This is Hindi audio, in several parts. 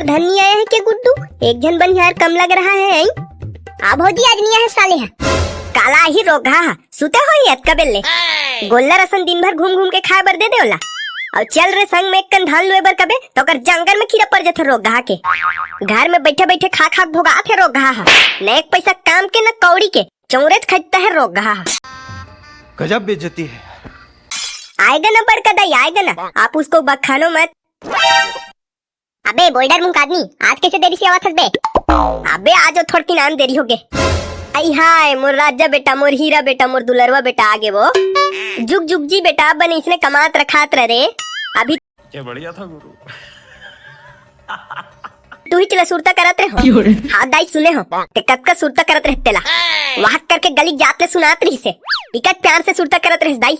और धन नहीं आया है क्या गुड्डू? एक जन बनिहार कम लग रहा है। अब होती आज नहीं है साले है काला ही रोगा सुते हो यत कबेले गोल्ला रसन दिन भर घूम घूम के खाए बर दे देवला और चल रे संग में एक कन धान लोए बर कबे तो कर जंगल में कीड़ा पड़ जाथे रोगा के घर में बैठे बैठे खा खा भोगा थे रोगा न एक पैसा काम के न कौड़ी के चौरेच खजता है रोगा। गजब बेइज्जती है। आएगा ना बड़कदाई आएगा ना, आप उसको बखानो मत। अबे बोल्डर मुंह आदमी आज कैसे देरी से आवाज बे? अबे आज थोड़ी नाम देरी हो गए। आई हाय मोर राजा बेटा, मोर हीरा बेटा, मोर दुलरवा बेटा आगे वो जुग जुग जी बेटा बने इसने कमात रखात रे अभी क्या बढ़िया था गुरु। तू ही चला सुरता करत रहे हो हाँ दाई सुने हो ते कत का सुरता करत रहे तेला वहां करके गली जाते सुनात रही से इकट प्यार से सुरता करत रहे दाई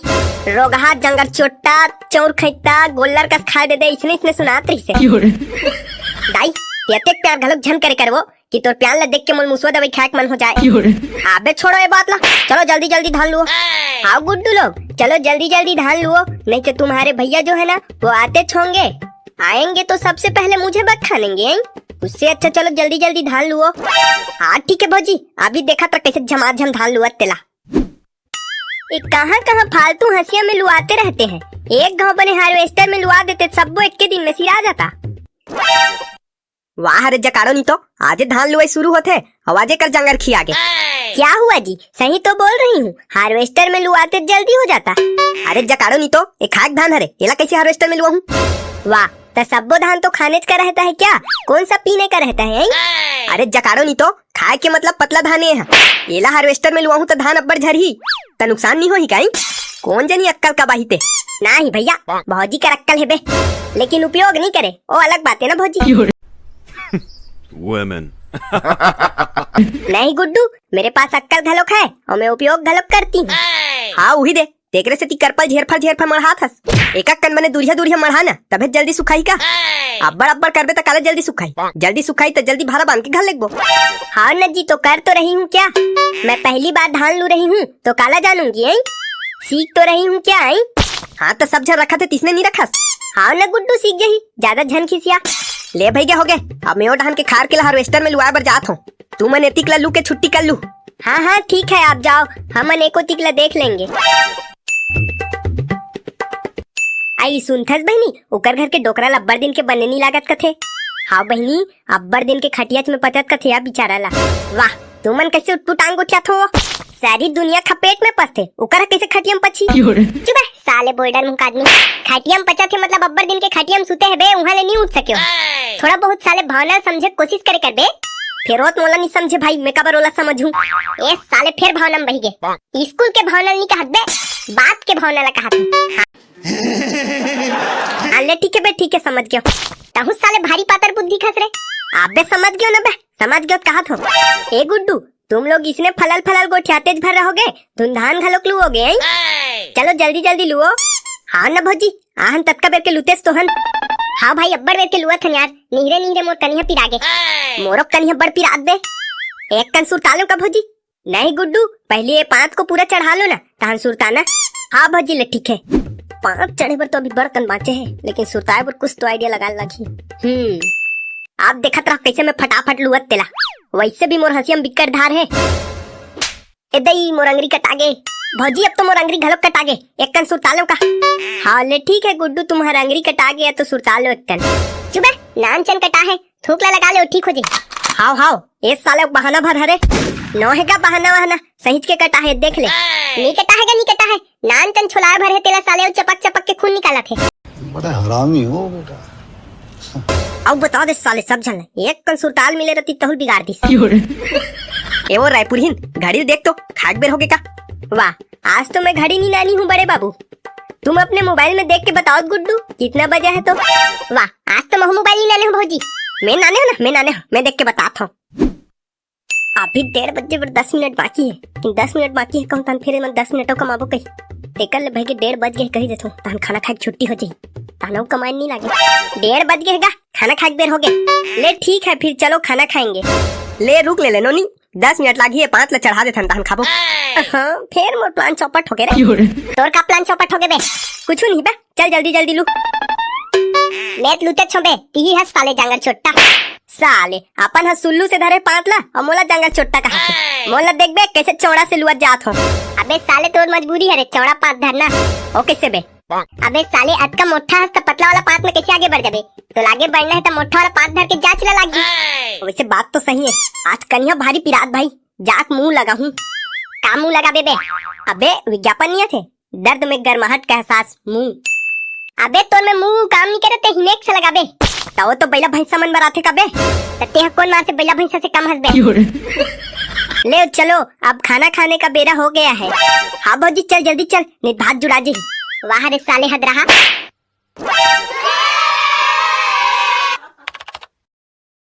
रोगहा जंगल चोट्टा चौर खैता गोल्लर का खा दे इसने सुनात रही से दाई ये प्यार घलक झन करे करवो कि तोर प्यार ला देख के मोल मुसवा दवाई खाए मन हो जाए। अबे छोड़ो ये बात ला, चलो जल्दी जल्दी धान लो। आओ गुड्डू लोग चलो जल्दी जल्दी धान लो, नहीं तो तुम्हारे भैया जो है ना वो आते होंगे, आएंगे तो सबसे पहले मुझे बखानेंगे। उससे अच्छा चलो जल्दी जल्दी धान लो। हाँ ठीक है भौजी, अभी देखा तो कैसे झमाझम धान लुआ तेला। कहाँ कहाँ फालतू हंसिया में लुआते रहते हैं, एक गाँव बने हार्वेस्टर में लुआ देते सबको एक के दिन में सिरा जाता। वाह रे जकारो नहीं तो आज धान लुआई शुरू होते आवाजे कर जंगर खी आगे। क्या हुआ जी, सही तो बोल रही हूँ, हार्वेस्टर में लुआते जल्दी हो जाता। अरे जकारो नहीं तो एक खाक धान हरे एला कैसे हार्वेस्टर में लुआ हूँ। वाह तो सबो धान तो खाने का रहता है क्या, कौन सा पीने का रहता है? अरे जकारो नहीं तो खाए के मतलब पतला धान है, एला हार्वेस्टर में लुआ हूँ तो धान अब्बर झरही तो नुकसान नहीं हो ही कहीं। कौन जनी अक्कल का बाहिते नहीं भैया भौजी का अक्कल है बे, लेकिन उपयोग नहीं करे वो अलग बात है ना भौजी। Women. नहीं गुड्डू मेरे पास अक्कल घलोक है और मैं उपयोग घलोक करती हूँ। हाँ वही दे तेरे से ती करपल झेरफर मढ़ा थस एक कन बने दूरिया दूरिया मढ़ाना तबे जल्दी सुखाई का। अब्बर अब्बर करबे तो काला जल्दी सुखाई तो जल्दी भारा बांध के घर लेगबो। हाँ न जी तो कर तो रही हूँ क्या, मैं पहली बार धान लू रही हूँ तो काला जानूंगी आई, सीख तो रही हूँ क्या आई। हाँ तो सब झन रखा थे तीसने नहीं रखा। हाँ न गुड्डू सीख गई, ज्यादा झन खिसिया। ले भैया हो गए, अब मैं धान के खार के हार्वेस्टर में लुआ बर जात हूँ, तू मन एतिकला लू के छुट्टी कर लू। हाँ हाँ ठीक है आप जाओ, हम अनेको तिकला देख लेंगे। आई सुनथस बहनी ओकर घर के डोकरा अब्बर दिन के बने नहीं लागत कथे। हाँ बहनी अब्बर दिन के खटिया में पचत कथे बिचारा ला। वाह तू मन कैसे उठू टांग उठिया थो, सारी दुनिया खपेट में पसथे ओकर कैसे खटियम पछी। चुप है साले बोल्डर मुंह आदमी, खटियम पचा थे मतलब अब्बर दिन के खटियम सुते है बे उहाँ ले नहीं उठ सके। थोड़ा बहुत साले भावना समझे कोशिश करे कर बे, फिर रोत मोला नहीं समझे भाई मैं कबर ओला समझूं। ए साले फिर भावना में बही गए, स्कूल के भावना नहीं कहत बे बात के भावना ला कहत। अल्ले ठीक है बे ठीक है समझ गयो, तहु साले भारी पातर बुद्धि खस रे। आप बे समझ गयो ना बे, समझ गयो कहत हो। ए गुड्डू तुम लोग इसने फलल गोठिया तेज भर रहोगे, धुंधान घलोक लुओगे। चलो जल्दी जल्दी लुओ। हाँ न भौजी आहन तत्का बेर के लुतेस तोहन। हाँ भाई अब्बर बेर के लुआ थन यार, नीरे नीरे मोर कनिया पिरागे, मोरो कनिया बड़ पिरात बे। एक कन सुरतालो का भौजी? नहीं गुड्डू पहले ये 5 को पूरा चढ़ा लो ना तहन सुरताना। हाँ भौजी ले ठीक है, 5 चढ़े पर तो अभी बर्तन बाँचे हैं, लेकिन सुरताए पर कुछ तो आइडिया लगा लगी। आप देखत रहो कैसे मैं फटाफट लुअत तेला, वैसे भी मोर हंसियम बिक्कर धार है। एदई मोरंगरी कटागे भौजी, अब तो मोरंगरी घलोक कटागे, एक कन सुरतालो का। हाँ ले ठीक है गुड्डू तुम्हारा अंगरी कटा गया तो सुरतालो एक कन। चुप है नान चन कटा है, थूकला लगा ले ठीक हो जाए। हाओ हाओ इस साले बहाना भर हरे नो है का बहाना वहाना सहीज के कटा है देख ले। नहीं कटा है नान चन छुलाया भर है तेला साले चपक चपक के खून निकाला थे। बड़ा हरामी हो बेटा। अब बताओ दे साले सब जन एक कन सुरताल मिले रहती तहुल बिगाड़ दी। ए वो रायपुरहीन घड़ी देख तो खाक बेर होगे का। वाह आज तो मैं घड़ी नहीं नानी हूँ बड़े बाबू, तुम अपने मोबाइल में देख के बताओ गुड्डू कितना बजा है तो। वाह आज तो मैं मोबाइल नहीं नाने हूँ भौजी, मैं नाने हूँ ना, मैं नाने हूँ, मैं देख के बताता हूँ। अभी 1:30 बजे पर 10 मिनट बाकी है, 10 मिनट बाकी है कहूँ तन फिर मैं 10 मिनटों कमाबो कही टेकल भाई के 1:30 बज गए कही देथो तहन खाना खाए छुट्टी हो जाई, तहन कमाई नहीं लागे। 1:30 बज गए खाना खाए देर हो गए। ले ठीक है फिर चलो खाना खाएंगे। ले रुक ले नो नी 10 मिनट लागी है, 5 ला चढ़ा देथन तहन खाबो। हाँ फिर मोर प्लान चौपट हो गए रे। तोर का प्लान चौपट हो गए बे? कुछ नहीं बे, चल जल्दी जल्दी लू। नेत लूटे छोबे ती है साले जांगर छोटा साले अपन ह सुल्लू से धरे पातला और मोला जंगल चोट्टा कहा थे। मोला देखबे कैसे चौड़ा से लुआ जात हो। अबे साले तोर मजबूरी है रे चौड़ा पात धरना। ओ कैसे बे? अबे साले अतका मोटा है तो पतला वाला पात में कैसे आगे बढ़ जाबे? तो आगे बढ़ना है तो मोटा वाला पात धर के जांच ला लागी। वैसे बात तो सही है। आज कन्या भारी पिरात भाई जाक मुंह लगा हूँ। का मुंह लगा बे? अबे विज्ञापन नहीं थे दर्द में गर्माहट का एहसास मुंह। अबे तोर में मुंह काम नहीं करे ते हिनेक से लगा बे। तो वो बैला भैंसा मन बराथे का बे। तते कौन मार से बैला भैंसा से कम हंस बे। ले चलो अब खाना खाने का बेरा हो गया है। हाँ भौजी चल जल्दी चल नहीं भात जुड़ा जी। वाह रे साले हद रहा।